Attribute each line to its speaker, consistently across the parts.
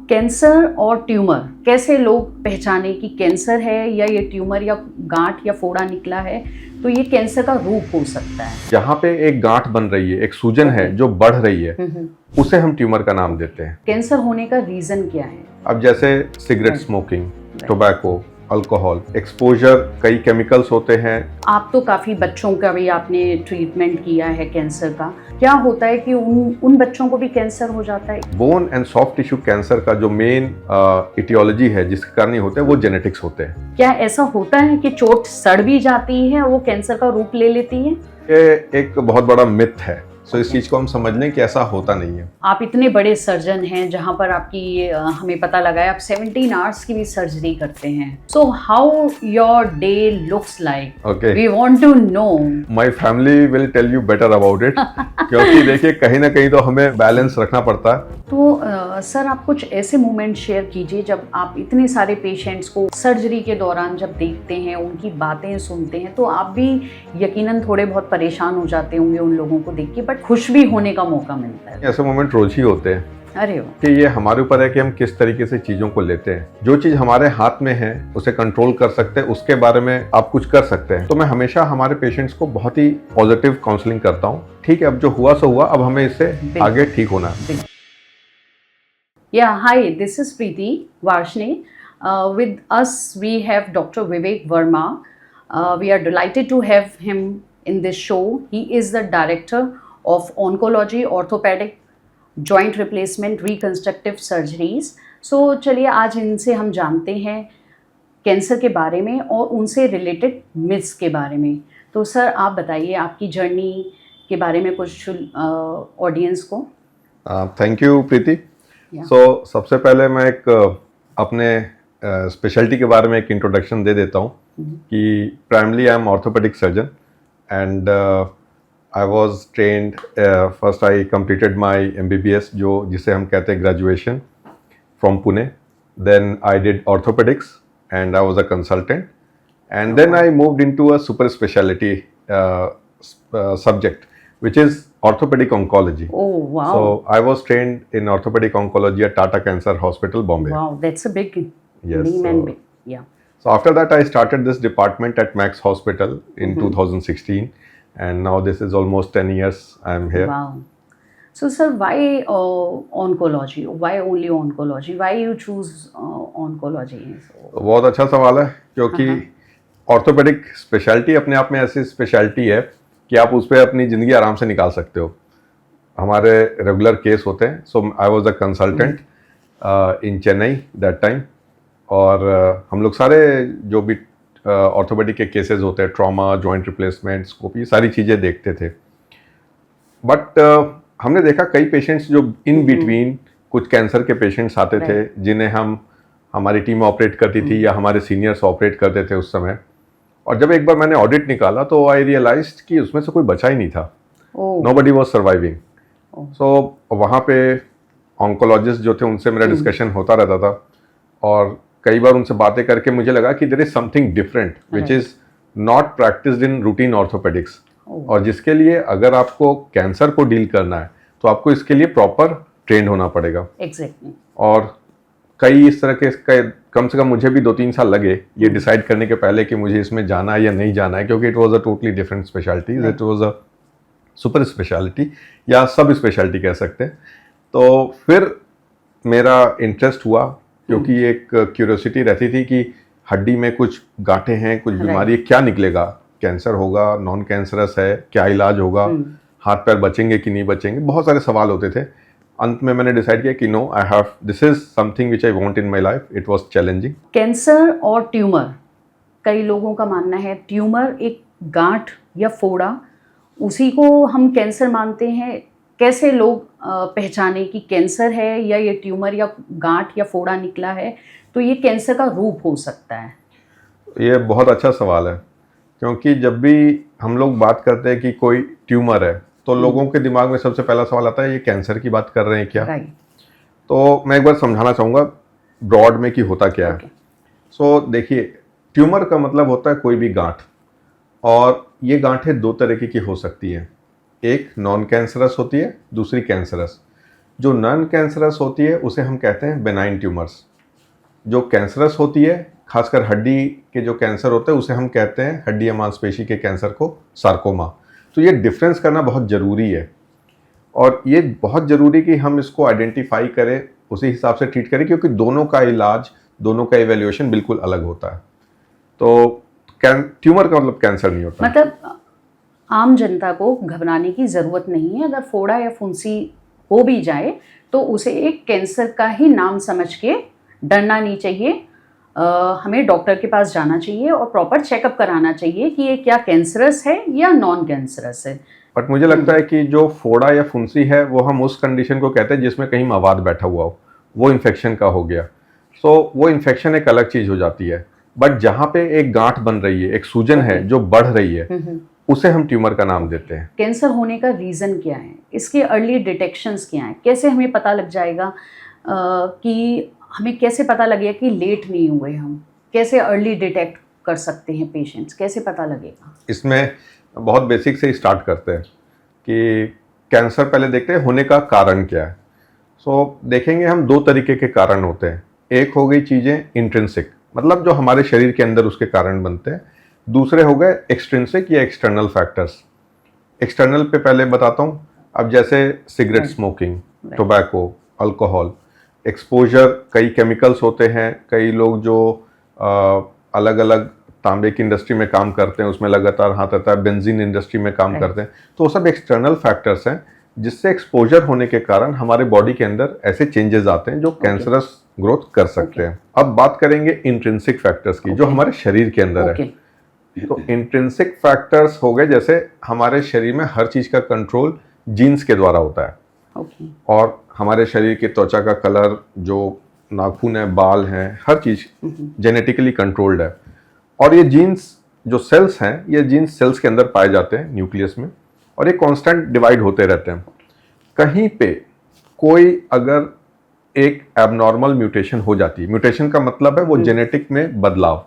Speaker 1: Cancer और tumour, कैसे लोग पहचाने कि कैंसर है या ये ट्यूमर या गांठ या फोड़ा निकला है, तो ये कैंसर का रूप हो सकता है।
Speaker 2: जहाँ पे एक गांठ बन रही है, एक सूजन है जो बढ़ रही है, उसे हम ट्यूमर का नाम देते हैं।
Speaker 1: कैंसर होने का रीजन क्या है?
Speaker 2: अब जैसे cigarette smoking, tobacco, alcohol exposure, कई केमिकल्स होते हैं।
Speaker 1: आप तो काफ़ी बच्चों का भी आपने ट्रीटमेंट किया है कैंसर का। क्या होता है कि उन बच्चों को भी कैंसर हो जाता है?
Speaker 2: Bone and soft tissue cancer का जो मेन इटियोलॉजी है, जिसके कारण ये होते हैं, वो जेनेटिक्स होते हैं।
Speaker 1: क्या ऐसा होता है कि चोट सड़ भी जाती है और वो कैंसर का रूप ले लेती है?
Speaker 2: ये एक बहुत बड़ा मिथ है। सो इस चीज को हम समझ लें कि ऐसा होता नहीं है।
Speaker 1: आप इतने बड़े सर्जन हैं, जहां पर आपकी हमें पता लगा है आप 17 आवर्स की भी सर्जरी करते हैं। So how your day looks like?
Speaker 2: Okay,
Speaker 1: we want to know.
Speaker 2: My family will tell you better about it, क्योंकि देखिए कहीं ना कहीं तो हमें बैलेंस रखना पड़ता है।
Speaker 1: तो सर, आप कुछ ऐसे मोमेंट शेयर कीजिए जब आप इतने सारे पेशेंट्स को सर्जरी के दौरान जब देखते हैं, उनकी बातें सुनते हैं, तो आप भी यकीनन थोड़े बहुत परेशान हो जाते होंगे उन लोगों को देख के, बट खुश भी होने का मौका मिलता है।
Speaker 2: ऐसे मोमेंट रोज ही होते हैं।
Speaker 1: अरे वाह।
Speaker 2: कि ये हमारे ऊपर है कि हम किस तरीके से चीज़ों को लेते हैं। जो चीज़ हमारे हाथ में है उसे कंट्रोल कर सकते हैं, उसके बारे में आप कुछ कर सकते हैं। तो मैं हमेशा हमारे पेशेंट्स को बहुत ही पॉजिटिव काउंसलिंग करता हूँ। ठीक है, अब जो हुआ सो हुआ, अब हमें इससे आगे ठीक होना है।
Speaker 1: Yeah, hi, this is Preeti Varshne. With us, we have Dr. Vivek Verma. We are delighted to have him in this show. He is the Director of Oncology, Orthopedic, Joint Replacement, Reconstructive Surgeries. So, चलिए आज इनसे हम जानते हैं cancer के बारे में और उनसे रिलेटेड मिथ्स के बारे में। तो सर, आप बताइए आपकी जर्नी के बारे में कुछ ऑडियंस को।
Speaker 2: थैंक यू प्रीति। सो सबसे पहले मैं एक अपने स्पेशलिटी के बारे में एक इंट्रोडक्शन दे देता हूँ कि primary I am orthopaedic surgeon and I was trained, first I completed my MBBS, जो जिसे हम कहते हैं graduation, from Pune. Then I did orthopaedics and I was a consultant and then I moved into a super speciality subject, which is orthopedic oncology.
Speaker 1: Oh, wow.
Speaker 2: So I was trained in orthopedic oncology at Tata Cancer Hospital, Bombay.
Speaker 1: Wow, that's a big
Speaker 2: Yes,
Speaker 1: name and big, yeah.
Speaker 2: So after that, I started this department at Max Hospital in 2016, and now this is almost 10 years I am here.
Speaker 1: Wow. So sir, why oncology? Why only oncology? Why you choose oncology? So,
Speaker 2: बहुत अच्छा सवाल है, क्योंकि orthopaedic speciality अपने आप में ऐसी speciality है कि आप उस पर अपनी ज़िंदगी आराम से निकाल सकते हो। हमारे रेगुलर केस होते हैं। So I was a consultant in Chennai that time, और हम लोग सारे जो भी ऑर्थोपेडिक के केसेस होते हैं, ट्रॉमा, जॉइंट रिप्लेसमेंट, स्कोप, ये सारी चीज़ें देखते थे। बट हमने देखा कई पेशेंट्स जो इन बिटवीन, कुछ कैंसर के पेशेंट्स आते थे जिन्हें हमारी टीम ऑपरेट करती थी या हमारे सीनियर्स ऑपरेट करते थे उस समय। और जब एक बार मैंने ऑडिट निकाला तो आई रियलाइज्ड कि उसमें से कोई बचा ही नहीं था। Nobody was surviving. सो वहाँ पे ऑन्कोलॉजिस्ट जो थे उनसे मेरा डिस्कशन होता रहता था, और कई बार उनसे बातें करके मुझे लगा कि there is something different which is not practised in routine orthopaedics, और जिसके लिए अगर आपको कैंसर को डील करना है तो आपको इसके लिए प्रॉपर ट्रेंड होना पड़ेगा।
Speaker 1: Exactly.
Speaker 2: और कई इस तरह के कम से कम मुझे भी 2-3 साल लगे ये डिसाइड करने के पहले कि मुझे इसमें जाना है या नहीं जाना है, क्योंकि it was a totally different speciality. It was a super speciality या सब स्पेशलिटी कह सकते हैं। तो फिर मेरा इंटरेस्ट हुआ, क्योंकि एक क्यूरियोसिटी रहती थी कि हड्डी में कुछ गांठें हैं, कुछ बीमारी है, क्या निकलेगा, कैंसर होगा, नॉन कैंसरस है, क्या इलाज होगा, हाथ पैर बचेंगे कि नहीं बचेंगे, बहुत सारे सवाल होते थे। अंत में मैंने डिसाइड किया कि no, I have, this is something which I want in my life. It was challenging.
Speaker 1: Cancer और ट्यूमर, कई लोगों का मानना है ट्यूमर एक गांठ या फोड़ा, उसी को हम कैंसर मानते हैं। कैसे लोग पहचाने कि कैंसर है या ये ट्यूमर या गांठ या फोड़ा निकला है, तो ये कैंसर का रूप हो सकता है?
Speaker 2: ये बहुत अच्छा सवाल है, क्योंकि जब भी हम लोग बात करते हैं कि कोई ट्यूमर है तो लोगों के दिमाग में सबसे पहला सवाल आता है, ये कैंसर की बात कर रहे हैं क्या? तो मैं एक बार समझाना चाहूँगा ब्रॉड में कि होता क्या है। सो देखिए, ट्यूमर का मतलब होता है कोई भी गांठ, और ये गांठें दो तरीके की हो सकती हैं। एक नॉन कैंसरस होती है, दूसरी कैंसरस। जो नॉन कैंसरस होती है उसे हम कहते हैं बेनाइन ट्यूमर्स। जो कैंसरस होती है, खासकर हड्डी के जो कैंसर होते हैं उसे हम कहते हैं, हड्डी या मांसपेशी के कैंसर को, सार्कोमा। तो ये डिफरेंस करना बहुत ज़रूरी है, और ये बहुत ज़रूरी कि हम इसको आइडेंटिफाई करें, उसी हिसाब से ट्रीट करें, क्योंकि दोनों का इलाज, दोनों का इवेल्युएशन बिल्कुल अलग होता है। तो ट्यूमर का मतलब कैंसर नहीं होता।
Speaker 1: मतलब आम जनता को घबराने की ज़रूरत नहीं है, अगर फोड़ा या फुंसी हो भी जाए तो उसे एक कैंसर का ही नाम समझ के डरना नहीं चाहिए। हमें डॉक्टर के पास जाना चाहिए और प्रॉपर चेकअप कराना चाहिए कि ये क्या कैंसरस है या नॉन कैंसरस है।
Speaker 2: बट मुझे लगता है कि जो फोड़ा या फुंसी है वो हम उस कंडीशन को कहते हैं जिसमें कहीं मवाद बैठा हुआ हो, वो इन्फेक्शन का हो गया। सो वो इन्फेक्शन एक अलग चीज़ हो जाती है। बट जहाँ पे एक गांठ बन रही है, एक सूजन है जो बढ़ रही है, उसे हम ट्यूमर का नाम देते हैं।
Speaker 1: कैंसर होने का रीज़न क्या है, इसके अर्ली डिटेक्शंस क्या हैं, कैसे हमें पता लग जाएगा कि हमें कैसे पता लगेगा कि लेट नहीं हुए, हम कैसे अर्ली डिटेक्ट कर सकते हैं पेशेंट्स, कैसे पता लगेगा?
Speaker 2: इसमें बहुत बेसिक से ही स्टार्ट करते हैं कि कैंसर पहले देखते हैं होने का कारण क्या है। सो देखेंगे हम, दो तरीके के कारण होते हैं। एक हो गई चीज़ें इंट्रिंसिक, मतलब जो हमारे शरीर के अंदर उसके कारण बनते हैं। दूसरे हो गए एक्सट्रिंसिक या एक्सटर्नल फैक्टर्स। एक्सटर्नल पे पहले बताता हूँ। अब जैसे cigarette smoking, tobacco, alcohol, exposure, कई केमिकल्स होते हैं। कई लोग जो अलग अलग तांबे की इंडस्ट्री में काम करते हैं उसमें लगातार हाथ रहता है, बेंजीन इंडस्ट्री में काम करते हैं, तो वो सब एक्सटर्नल फैक्टर्स हैं जिससे एक्सपोजर होने के कारण हमारे बॉडी के अंदर ऐसे चेंजेस आते हैं जो कैंसरस ग्रोथ कर सकते हैं। अब बात करेंगे इंट्रिंसिक फैक्टर्स की, जो हमारे शरीर के अंदर है। तो इंट्रिंसिक फैक्टर्स हो गए, जैसे हमारे शरीर में हर चीज का कंट्रोल जीन्स के द्वारा होता है। और हमारे शरीर की त्वचा का कलर, जो नाखून है, बाल हैं, हर चीज जेनेटिकली कंट्रोल्ड है। और ये जीन्स जो सेल्स हैं, ये जीन्स सेल्स के अंदर पाए जाते हैं न्यूक्लियस में, और ये कांस्टेंट डिवाइड होते रहते हैं। कहीं पे कोई अगर एक एबनॉर्मल म्यूटेशन हो जाती है, म्यूटेशन का मतलब है वो जेनेटिक में बदलाव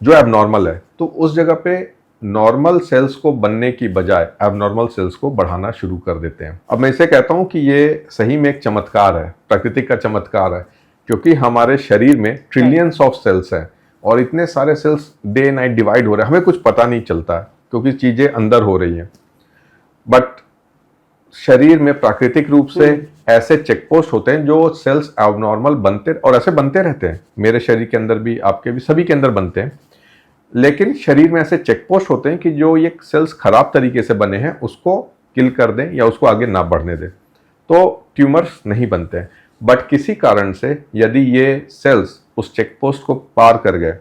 Speaker 2: जो एबनॉर्मल है, तो उस जगह पे नॉर्मल सेल्स को बनने की बजाय एबनॉर्मल सेल्स को बढ़ाना शुरू कर देते हैं। अब मैं इसे कहता हूं कि ये सही में एक चमत्कार है, प्रकृति का चमत्कार है, क्योंकि हमारे शरीर में ट्रिलियंस ऑफ सेल्स हैं और इतने सारे सेल्स डे नाइट डिवाइड हो रहे हैं, हमें कुछ पता नहीं चलता है क्योंकि चीजें अंदर हो रही हैं। बट शरीर में प्राकृतिक रूप से ऐसे चेक पोस्ट होते हैं जो सेल्स एबनॉर्मल बनते, और ऐसे बनते रहते हैं, मेरे शरीर के अंदर भी, आपके भी, सभी के अंदर बनते हैं। लेकिन शरीर में ऐसे चेक पोस्ट होते हैं कि जो ये सेल्स खराब तरीके से बने हैं उसको किल कर दें या उसको आगे ना बढ़ने दें, तो ट्यूमर्स नहीं बनते हैं। बट किसी कारण से यदि ये सेल्स उस चेक पोस्ट को पार कर गए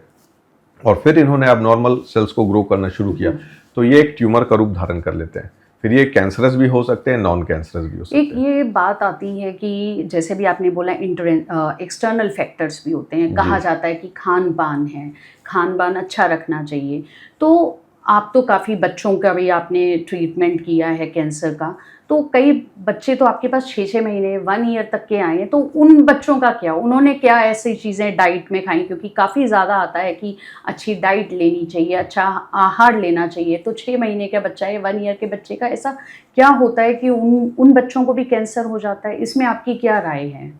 Speaker 2: और फिर इन्होंने एबनॉर्मल सेल्स को ग्रो करना शुरू किया, तो ये एक ट्यूमर का रूप धारण कर लेते हैं। फिर ये कैंसरस भी हो सकते हैं, नॉन कैंसरस भी हो सकते हैं।
Speaker 1: एक ये बात आती है कि जैसे भी आपने बोला एक्सटर्नल फैक्टर्स भी होते हैं, कहा जाता है कि खान पान है, खान पान अच्छा रखना चाहिए। तो आप तो काफ़ी बच्चों का भी आपने ट्रीटमेंट किया है कैंसर का, तो कई बच्चे तो आपके पास 6-6 महीने 1 ईयर तक के आए हैं, तो उन बच्चों का क्या, उन्होंने क्या ऐसी चीज़ें डाइट में खाई? क्योंकि काफ़ी ज़्यादा आता है कि अच्छी डाइट लेनी चाहिए, अच्छा आहार लेना चाहिए। तो 6 महीने का बच्चा है, 1 ईयर के बच्चे का ऐसा क्या होता है कि उन बच्चों को भी कैंसर हो जाता है? इसमें आपकी क्या राय है?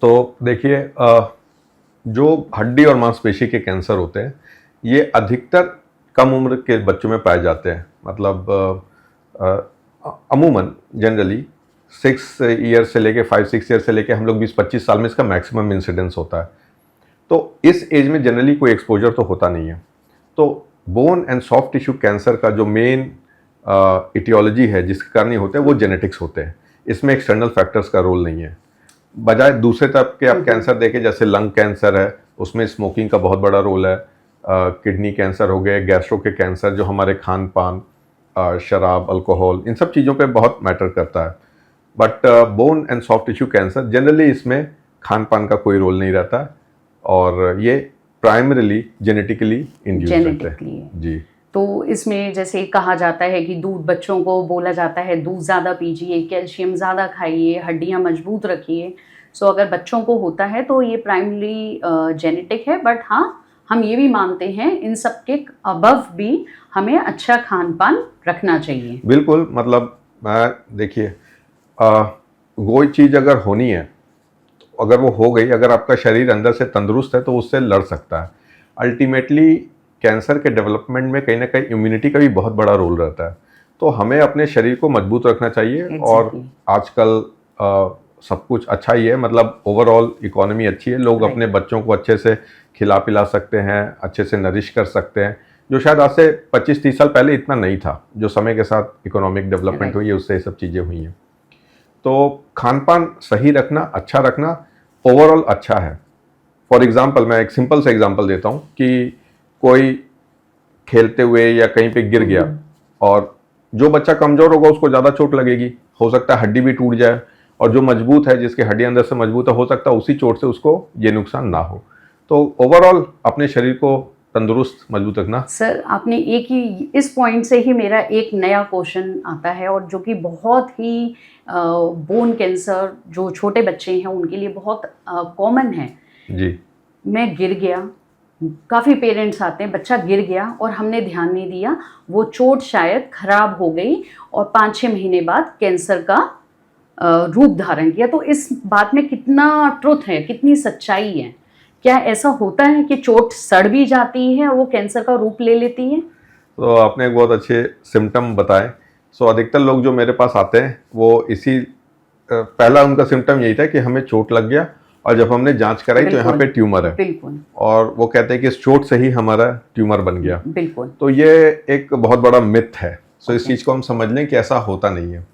Speaker 2: तो देखिए, जो हड्डी और मांसपेशी के कैंसर होते हैं ये अधिकतर कम उम्र के बच्चों में पाए जाते हैं। मतलब अमूमन जनरली 6 ईयर से लेके 5-6 ईयर से लेके हम लोग 20-25 साल में इसका मैक्सिमम इंसिडेंस होता है। तो इस एज में जनरली कोई एक्सपोजर तो होता नहीं है। तो bone and soft tissue cancer का जो मेन इटियोलॉजी है जिसके कारण ये होते हैं वो जेनेटिक्स होते हैं, इसमें एक्सटर्नल फैक्टर्स का रोल नहीं है। बजाय दूसरे तरफ के आप कैंसर देखें, जैसे लंग कैंसर है, उसमें स्मोकिंग का बहुत बड़ा रोल है। किडनी कैंसर हो गए, गैस्ट्रो के कैंसर, जो हमारे खान पान, शराब, अल्कोहल, इन सब चीज़ों पे बहुत मैटर करता है। But bone and soft tissue cancer generally इसमें खान पान का कोई रोल नहीं रहता, और ये प्राइमरीली जेनेटिकली इंड्यूस्ड रहते हैं। जी।
Speaker 1: तो इसमें जैसे कहा जाता है कि दूध, बच्चों को बोला जाता है दूध ज़्यादा पीजिए, कैल्शियम ज़्यादा खाइए, हड्डियाँ मजबूत रखिए। सो अगर बच्चों को होता है तो ये प्राइमरी जेनेटिक है। बट हाँ, हम ये भी मानते हैं इन सब के अबव भी हमें अच्छा खान पान रखना चाहिए।
Speaker 2: बिल्कुल, मतलब देखिए, कोई चीज़ अगर होनी है, तो अगर वो हो गई, अगर आपका शरीर अंदर से तंदुरुस्त है तो उससे लड़ सकता है। अल्टीमेटली कैंसर के डेवलपमेंट में कहीं ना कहीं इम्यूनिटी का भी बहुत बड़ा रोल रहता है। तो हमें अपने शरीर को मजबूत रखना चाहिए। और
Speaker 1: Exactly.
Speaker 2: आजकल सब कुछ अच्छा ही है, मतलब ओवरऑल इकोनॉमी अच्छी है, लोग
Speaker 1: Right.
Speaker 2: अपने बच्चों को अच्छे से खिला पिला सकते हैं, अच्छे से नरिश कर सकते हैं, जो शायद आज से 25-30 साल पहले इतना नहीं था। जो समय के साथ इकोनॉमिक डेवलपमेंट
Speaker 1: Right.
Speaker 2: हुई है उससे ये सब चीज़ें हुई हैं। तो खान पान सही रखना, अच्छा रखना ओवरऑल अच्छा है। फॉर एग्जाम्पल मैं एक सिंपल सा एग्जाम्पल देता हूँ कि कोई खेलते हुए या कहीं पे गिर गया, और जो बच्चा कमज़ोर होगा उसको ज़्यादा चोट लगेगी, हो सकता है हड्डी भी टूट जाए, और जो मजबूत है, जिसकी हड्डी अंदर से मजबूत है, हो सकता है उसी चोट से उसको ये नुकसान ना हो। तो ओवरऑल अपने शरीर को तंदुरुस्त मजबूत रखना।
Speaker 1: सर आपने एक ही इस पॉइंट से ही मेरा एक नया क्वेश्चन आता है, और जो कि बहुत ही बोन कैंसर जो छोटे बच्चे हैं उनके लिए बहुत कॉमन है।
Speaker 2: जी
Speaker 1: मैं गिर गया, काफ़ी पेरेंट्स आते हैं, बच्चा गिर गया और हमने ध्यान नहीं दिया, वो चोट शायद खराब हो गई और 5-6 महीने बाद कैंसर का रूप धारण किया। तो इस बात में कितना ट्रुथ है, कितनी सच्चाई है? क्या ऐसा होता है कि चोट सड़ भी जाती है और वो कैंसर का रूप ले लेती है?
Speaker 2: तो आपने एक बहुत अच्छे सिम्टम बताए। सो अधिकतर लोग जो मेरे पास आते हैं वो इसी पहला उनका सिम्टम यही था कि हमें चोट लग गया, और जब हमने जांच कराई तो यहाँ पे ट्यूमर है,
Speaker 1: बिल्कुल
Speaker 2: और वो कहते हैं कि इस चोट से ही हमारा ट्यूमर बन गया।
Speaker 1: बिल्कुल।
Speaker 2: तो ये एक बहुत बड़ा मिथ है। सो इस
Speaker 1: Okay.
Speaker 2: चीज़ को हम समझ लें कि ऐसा होता नहीं है।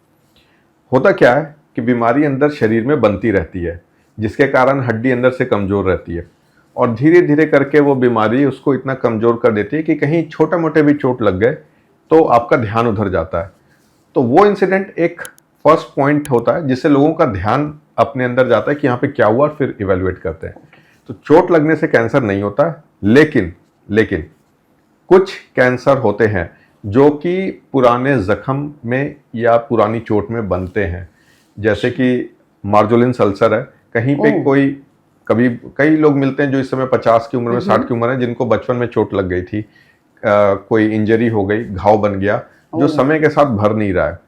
Speaker 2: होता क्या है कि बीमारी अंदर शरीर में बनती रहती है, जिसके कारण हड्डी अंदर से कमज़ोर रहती है, और धीरे धीरे करके वो बीमारी उसको इतना कमज़ोर कर देती है कि कहीं छोटे मोटे भी चोट लग गए तो आपका ध्यान उधर जाता है। तो वो इंसिडेंट एक फर्स्ट पॉइंट होता है जिससे लोगों का ध्यान अपने अंदर जाता है कि यहाँ पे क्या हुआ, फिर इवेलुएट करते हैं। तो चोट लगने से कैंसर नहीं होता है, लेकिन कुछ कैंसर होते हैं जो कि पुराने जख्म में या पुरानी चोट में बनते हैं, जैसे कि मार्जोलिन अल्सर है। कहीं पे कोई कभी कई लोग मिलते हैं जो इस समय 50 की उम्र में, 60 की उम्र है, जिनको बचपन में चोट लग गई थी, कोई इंजरी हो गई, घाव बन गया जो समय के साथ भर नहीं रहा है।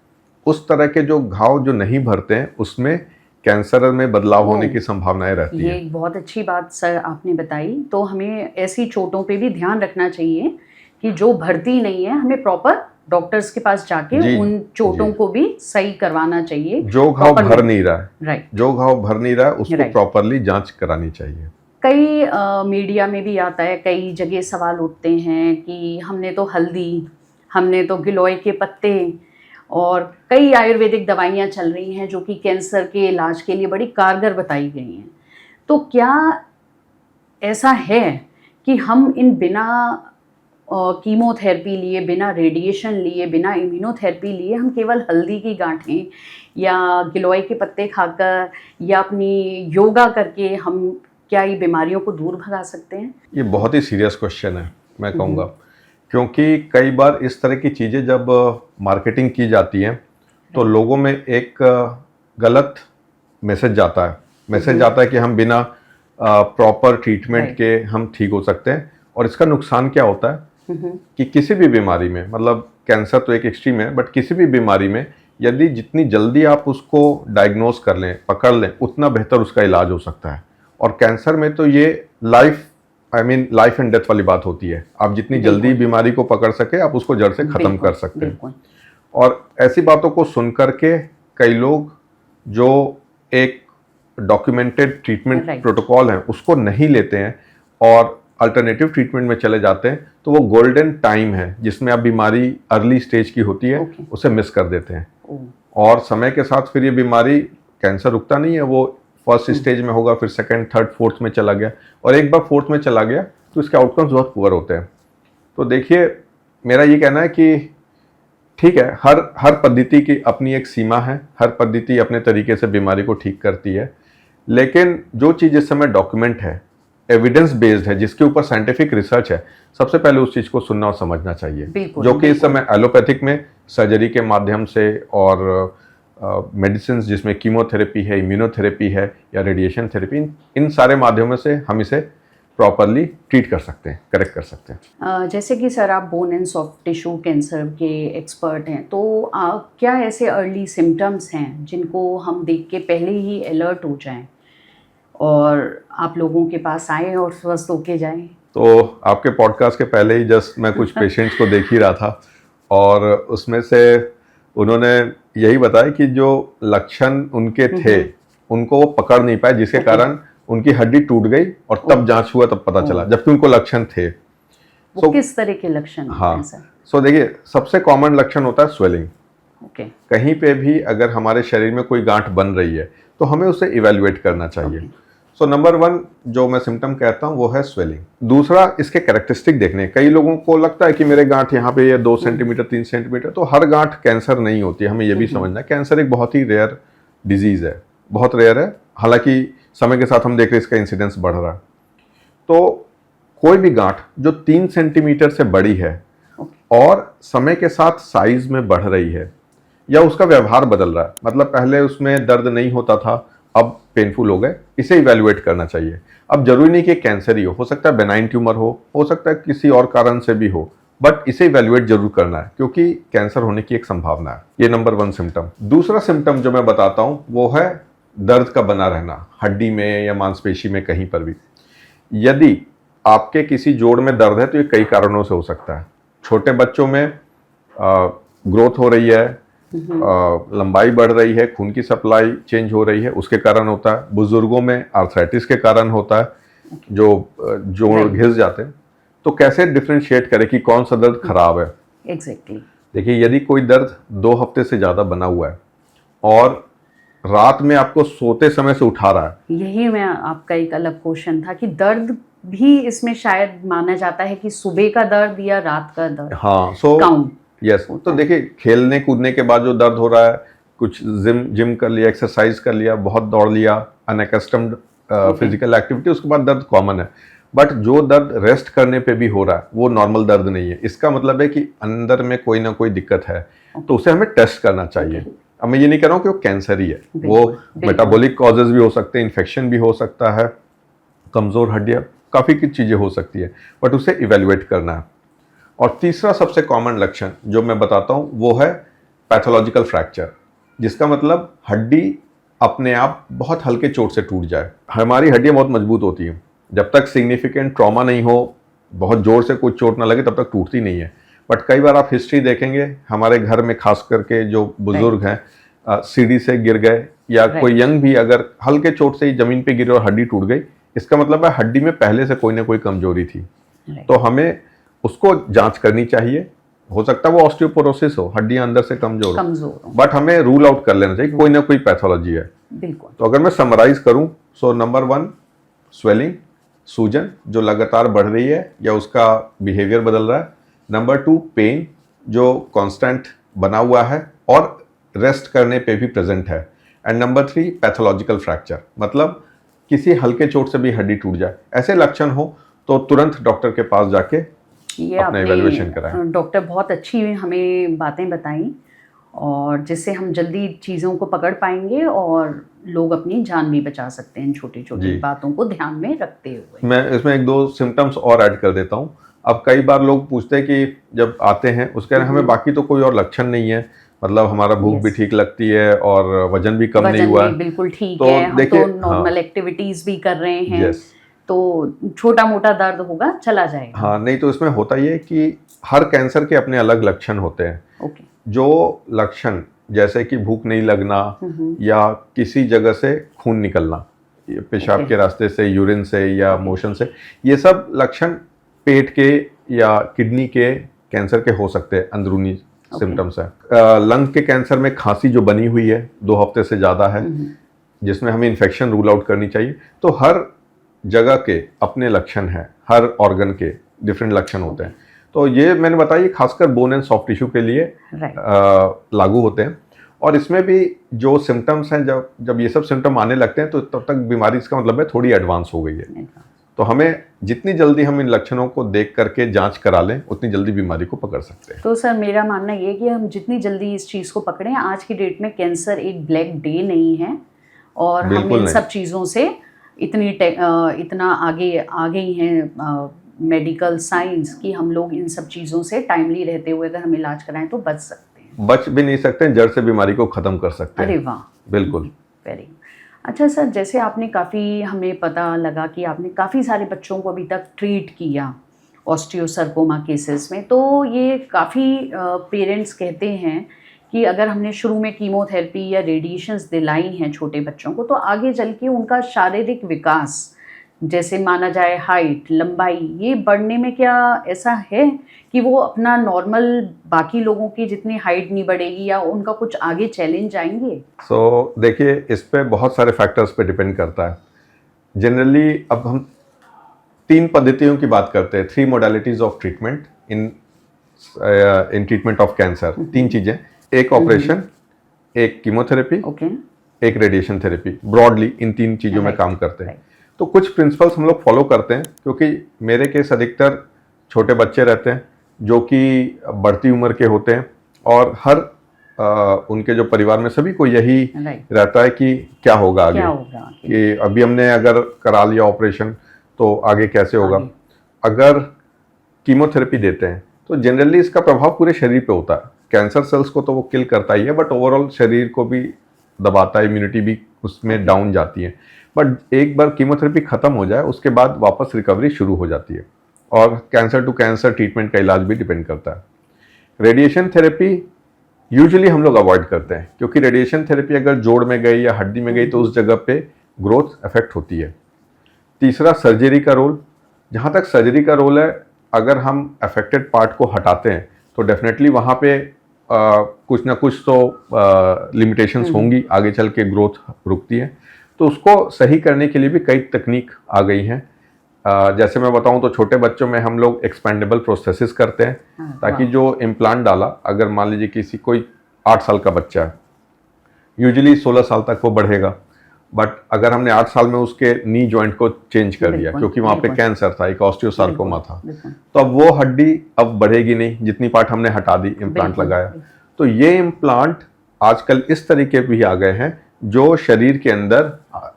Speaker 2: उस तरह के जो घाव जो नहीं भरते हैं उसमें कैंसर में बदलाव होने की संभावनाएं रहती
Speaker 1: ये
Speaker 2: हैं।
Speaker 1: एक बहुत अच्छी बात सर आपने बताई। तो हमें ऐसी चोटों पे भी ध्यान रखना चाहिए कि जो भरती नहीं है, हमें प्रॉपर डॉक्टर्स के पास जाके
Speaker 2: जी,
Speaker 1: उन चोटों
Speaker 2: जी।
Speaker 1: को भी सही करवाना चाहिए।
Speaker 2: जो घाव
Speaker 1: Proper
Speaker 2: भर नहीं रहा है,
Speaker 1: राइट।
Speaker 2: जो घाव भर नहीं रहा है उसको
Speaker 1: Right.
Speaker 2: प्रॉपरली जांच करानी चाहिए।
Speaker 1: कई मीडिया में भी आता है, कई जगह सवाल उठते हैं कि हमने तो हल्दी, हमने तो गिलोय के पत्ते और कई आयुर्वेदिक दवाइयाँ चल रही हैं जो कि कैंसर के इलाज के लिए बड़ी कारगर बताई गई हैं। तो क्या ऐसा है कि हम इन बिना कीमोथेरेपी लिए, बिना रेडिएशन लिए, बिना इम्यूनोथेरेपी लिए, हम केवल हल्दी की गांठें या गिलोय के पत्ते खाकर या अपनी योगा करके हम क्या ये बीमारियों को दूर भगा सकते हैं?
Speaker 2: ये बहुत ही सीरियस क्वेश्चन है, मैं कहूँगा, क्योंकि कई बार इस तरह की चीज़ें जब मार्केटिंग की जाती हैं तो लोगों में एक गलत मैसेज जाता है। मैसेज जाता है कि हम बिना प्रॉपर ट्रीटमेंट के हम ठीक हो सकते हैं। और इसका नुकसान क्या होता है कि किसी भी बीमारी में, मतलब कैंसर तो एक एक्सट्रीम है, बट किसी भी बीमारी में यदि जितनी जल्दी आप उसको डायग्नोज कर लें, पकड़ लें, उतना बेहतर उसका इलाज हो सकता है। और कैंसर में तो ये लाइफ एंड डेथ वाली बात होती है। आप जितनी जल्दी बीमारी को पकड़ सके आप उसको जड़ से खत्म कर सकते हैं। और ऐसी बातों को सुन करके कई लोग जो एक डॉक्यूमेंटेड ट्रीटमेंट प्रोटोकॉल है उसको नहीं लेते हैं और अल्टरनेटिव ट्रीटमेंट में चले जाते हैं, तो वो गोल्डन टाइम है जिसमें आप बीमारी अर्ली स्टेज की होती है उसे मिस कर देते हैं। और समय के साथ फिर ये बीमारी, कैंसर रुकता नहीं है, वो फर्स्ट स्टेज में होगा, फिर सेकंड, थर्ड, फोर्थ में चला गया, और एक बार फोर्थ में चला गया तो इसके आउटकम्स बहुत पुअर होते हैं। तो देखिए, मेरा ये कहना है कि ठीक है, हर पद्धति की अपनी एक सीमा है, हर पद्धति अपने तरीके से बीमारी को ठीक करती है, लेकिन जो चीज़ इस समय डॉक्यूमेंट है, एविडेंस बेस्ड है, जिसके ऊपर साइंटिफिक रिसर्च है, सबसे पहले उस चीज़ को सुनना और समझना चाहिए। जो कि इस समय एलोपैथिक में सर्जरी के माध्यम से और मेडिसिन जिसमें कीमोथेरेपी है, इम्यूनोथेरेपी है या रेडिएशन थेरेपी, इन सारे माध्यमों से हम इसे प्रॉपरली ट्रीट कर सकते हैं, करेक्ट कर सकते हैं।
Speaker 1: जैसे कि सर आप bone and soft tissue cancer के एक्सपर्ट हैं, तो क्या ऐसे अर्ली सिम्टम्स हैं जिनको हम देख के पहले ही अलर्ट हो जाएं और आप लोगों के पास आए और स्वस्थ होके जाएं?
Speaker 2: तो आपके पॉडकास्ट के पहले ही जस्ट मैं कुछ पेशेंट्स को देख ही रहा था और उसमें से उन्होंने यही बताया कि जो लक्षण उनके थे उनको वो पकड़ नहीं पाए, जिसके कारण उनकी हड्डी टूट गई और तब जांच हुआ तब पता चला, जबकि उनको लक्षण थे।
Speaker 1: वो किस तरह के लक्षण हैं सर?
Speaker 2: सो देखिए, सबसे कॉमन लक्षण होता है स्वेलिंग।
Speaker 1: ओके।
Speaker 2: कहीं पे भी अगर हमारे शरीर में कोई गांठ बन रही है तो हमें उसे इवेल्युएट करना चाहिए। सो नंबर 1 जो मैं सिम्टम कहता हूँ वो है स्वेलिंग। दूसरा, इसके कैरेक्टरिस्टिक देखने। कई लोगों को लगता है कि मेरे गांठ यहाँ पे ये 2 सेंटीमीटर 3 सेंटीमीटर, तो हर गांठ कैंसर नहीं होती है, हमें ये भी समझना है। कैंसर एक बहुत ही रेयर डिजीज है, बहुत रेयर है, हालांकि समय के साथ हम देख रहे हैं इसका इंसिडेंस बढ़ रहा है। तो कोई भी गांठ जो 3 सेंटीमीटर से बड़ी है और समय के साथ साइज में बढ़ रही है या उसका व्यवहार बदल रहा है, मतलब पहले उसमें दर्द नहीं होता था अब पेनफुल हो गए, इसे इवैल्यूएट करना चाहिए। अब जरूरी नहीं कि कैंसर ही हो सकता है बेनाइन ट्यूमर हो सकता है किसी और कारण से भी हो, बट इसे इवैल्यूएट जरूर करना है क्योंकि कैंसर होने की एक संभावना है। ये नंबर 1 सिम्टम। दूसरा सिम्टम जो मैं बताता हूं वो है दर्द का बना रहना, हड्डी में या मांसपेशी में कहीं पर भी। यदि आपके किसी जोड़ में दर्द है तो ये कई कारणों से हो सकता है। छोटे बच्चों में ग्रोथ हो रही है, लंबाई बढ़ रही है, खून की सप्लाई चेंज हो रही है, उसके कारण होता है। बुजुर्गों में आर्थराइटिस के कारण होता है, जो जोड़ घिस जाते हैं। तो कैसे डिफ्रेंशिएट करें कि कौन सा दर्द खराब है?
Speaker 1: एग्जैक्टली।
Speaker 2: देखिए, यदि कोई दर्द 2 हफ्ते से ज़्यादा बना हुआ है और रात में आपको सोते समय से उठा रहा है, यही
Speaker 1: मैं आपका एक अलग क्वेश्चन था कि दर्द भी इसमें शायद माना जाता है कि सुबह का दर्द या रात का दर्द।
Speaker 2: हाँ, यस। तो देखिए, खेलने कूदने के बाद जो दर्द हो रहा है, कुछ जिम कर लिया, एक्सरसाइज कर लिया, बहुत दौड़ लिया, अनएकस्टम्ड फिजिकल एक्टिविटी, उसके बाद दर्द कॉमन है। बट जो दर्द रेस्ट करने पे भी हो रहा है वो नॉर्मल दर्द नहीं है। इसका मतलब है कि अंदर में कोई ना कोई दिक्कत है, तो उसे हमें टेस्ट करना चाहिए। अब मैं ये नहीं कह रहा हूँ कि वो कैंसर ही है, वो मेटाबॉलिक कॉजेज भी हो सकते हैं, इन्फेक्शन भी हो सकता है, कमज़ोर हड्डियाँ, काफ़ी कुछ चीज़ें हो सकती है, बट उसे इवेल्युएट करना है। और तीसरा सबसे कॉमन लक्षण जो मैं बताता हूँ वो है पैथोलॉजिकल फ्रैक्चर, जिसका मतलब हड्डी अपने आप बहुत हल्के चोट से टूट जाए। हमारी हड्डियाँ बहुत मजबूत होती हैं, जब तक सिग्निफिकेंट ट्रॉमा नहीं हो, बहुत जोर से कोई चोट ना लगे, तब तक टूटती नहीं है। बट कई बार आप हिस्ट्री देखेंगे, हमारे घर में खास करके जो बुजुर्ग हैं सीढ़ी से गिर गए या कोई यंग भी अगर हल्के चोट से ही जमीन पे गिरे और हड्डी टूट गई, इसका मतलब है हड्डी में पहले से कोई ना कोई कमजोरी थी। तो हमें उसको जांच करनी चाहिए। हो सकता है वो ऑस्टियोपोरोसिस हो, हड्डियां अंदर से कमजोर हो, बट हमें रूल आउट कर लेना चाहिए कोई ना कोई पैथोलॉजी है। बिल्कुल। तो अगर मैं समराइज करूं, सो नंबर 1 स्वेलिंग, सूजन जो लगातार बढ़ रही है या उसका बिहेवियर बदल रहा है। नंबर 2 पेन जो कांस्टेंट बना हुआ है और रेस्ट करने पे भी प्रेजेंट है। एंड नंबर 3 पैथोलॉजिकल फ्रैक्चर, मतलब किसी हल्के चोट से भी हड्डी टूट जाए। ऐसे लक्षण हो तो तुरंत डॉक्टर के पास जाके अपना इवैल्यूएशन कराएं।
Speaker 1: डॉक्टर बहुत अच्छी हमें बातें बताई और जिससे हम जल्दी चीज़ों को पकड़ पाएंगे और लोग अपनी जान भी बचा सकते हैं छोटी छोटी बातों को ध्यान में रखते हुए।
Speaker 2: मैं इसमें 1-2 सिम्टम्स और ऐड कर देता हूँ। अब कई बार लोग पूछते हैं कि जब आते हैं उसके हमें बाकी तो कोई और लक्षण नहीं है, मतलब हमारा भूख भी ठीक लगती है और वजन भी कम नहीं हुआ है,
Speaker 1: बिल्कुल ठीक है, हम तो नॉर्मल एक्टिविटीज भी कर रहे हैं, तो छोटा मोटा दर्द होगा चला जाएगा।
Speaker 2: हाँ, नहीं तो इसमें होता ये कि हर कैंसर के अपने अलग लक्षण होते हैं। जो लक्षण जैसे कि भूख नहीं लगना या किसी जगह से खून निकलना, पेशाब के रास्ते से, यूरिन से या मोशन से, ये सब लक्षण पेट के या किडनी के कैंसर के हो सकते हैं, अंदरूनी सिम्टम्स है। लंग के कैंसर में खांसी जो बनी हुई है 2 हफ्ते से ज़्यादा है, जिसमें हमें इन्फेक्शन रूल आउट करनी चाहिए। तो हर जगह के अपने लक्षण हैं, हर ऑर्गन के डिफरेंट लक्षण होते हैं। तो ये मैंने बताया खासकर बोन एंड सॉफ्ट टिश्यू के लिए लागू होते हैं। और इसमें भी जो सिम्टम्स हैं, जब ये सब सिम्टम आने लगते हैं तो तब तक बीमारी, इसका मतलब है थोड़ी एडवांस हो गई है। तो हमें जितनी जल्दी हम इन लक्षणों को देख करके जांच करा लें, उतनी जल्दी बीमारी को पकड़ सकते हैं।
Speaker 1: तो सर मेरा मानना ये है कि हम जितनी जल्दी इस चीज़ को पकड़ें, आज की डेट में कैंसर एक ब्लैक डे नहीं है और हम इन सब चीज़ों से इतना आगे आ गई हैं मेडिकल साइंस कि हम लोग इन सब चीज़ों से टाइमली रहते हुए अगर हम इलाज कराएं तो बच सकते हैं।
Speaker 2: बच भी नहीं सकते हैं, जड़ से बीमारी को ख़त्म कर सकते हैं।
Speaker 1: अरे वाह,
Speaker 2: बिल्कुल।
Speaker 1: वेरी अच्छा सर, जैसे आपने काफ़ी, हमें पता लगा कि आपने काफ़ी सारे बच्चों को अभी तक ट्रीट किया ऑस्टियोसarcoma केसेस में, तो ये काफ़ी पेरेंट्स कहते हैं कि अगर हमने शुरू में कीमोथेरेपी या रेडिएशंस दिलाई हैं छोटे बच्चों को तो आगे चल के उनका शारीरिक विकास, जैसे माना जाए हाइट, लंबाई, ये बढ़ने में क्या ऐसा है कि वो अपना नॉर्मल बाकी लोगों की जितनी हाइट नहीं बढ़ेगी या उनका कुछ आगे चैलेंज आएंगे?
Speaker 2: देखिए, इस पे बहुत सारे फैक्टर्स पे डिपेंड करता है। जनरली अब हम 3 पद्धतियों की बात करते हैं, 3 modalities of treatment in treatment of cancer. 3 चीज़ें, एक ऑपरेशन, एक कीमोथेरेपी,
Speaker 1: ओके,
Speaker 2: एक रेडिएशन थेरेपी। ब्रॉडली इन 3 चीज़ों में
Speaker 1: Right,
Speaker 2: काम करते हैं।
Speaker 1: right.
Speaker 2: तो कुछ प्रिंसिपल्स हम लोग फॉलो करते हैं, क्योंकि मेरे केस अधिकतर छोटे बच्चे रहते हैं जो कि बढ़ती उम्र के होते हैं, और हर उनके जो परिवार में सभी को यही
Speaker 1: Right.
Speaker 2: रहता है कि क्या होगा आगे,
Speaker 1: क्या होगा आगे?
Speaker 2: कि अभी हमने अगर करा लिया ऑपरेशन तो आगे कैसे होगा।
Speaker 1: आगे।
Speaker 2: अगर कीमोथेरेपी देते हैं तो जनरली इसका प्रभाव पूरे शरीर पे होता है। कैंसर सेल्स को तो वो किल करता ही है, बट ओवरऑल शरीर को भी दबाता है, इम्यूनिटी भी उसमें डाउन जाती है। बट एक बार कीमोथेरेपी खत्म हो जाए उसके बाद वापस रिकवरी शुरू हो जाती है, और कैंसर टू कैंसर ट्रीटमेंट का इलाज भी डिपेंड करता है। रेडिएशन थेरेपी यूजुअली हम लोग अवॉइड करते हैं, क्योंकि रेडिएशन थेरेपी अगर जोड़ में गई या हड्डी में गई तो उस जगह पे ग्रोथ अफेक्ट होती है। तीसरा, सर्जरी का रोल। जहाँ तक सर्जरी का रोल है, अगर हम अफेक्टेड पार्ट को हटाते हैं तो डेफिनेटली वहाँ पे कुछ ना कुछ तो लिमिटेशंस होंगी, आगे चल के ग्रोथ रुकती है। तो उसको सही करने के लिए भी कई तकनीक आ गई हैं। जैसे मैं बताऊं तो छोटे बच्चों में हम लोग एक्सपेंडेबल प्रोस्थेसिस करते हैं, ताकि जो इम्प्लांट डाला, अगर मान लीजिए किसी कोई 8 साल का बच्चा है, यूजुअली 16 साल तक वो बढ़ेगा, बट अगर हमने 8 साल में उसके नी जॉइंट को चेंज कर दिया, क्योंकि वहाँ पे कैंसर था, एक ऑस्टियोसार्कोमा था, तो अब वो हड्डी अब बढ़ेगी नहीं, जितनी पार्ट हमने हटा दी, इम्प्लांट लगाया। तो ये इम्प्लांट आजकल इस तरीके भी आ गए हैं जो शरीर के अंदर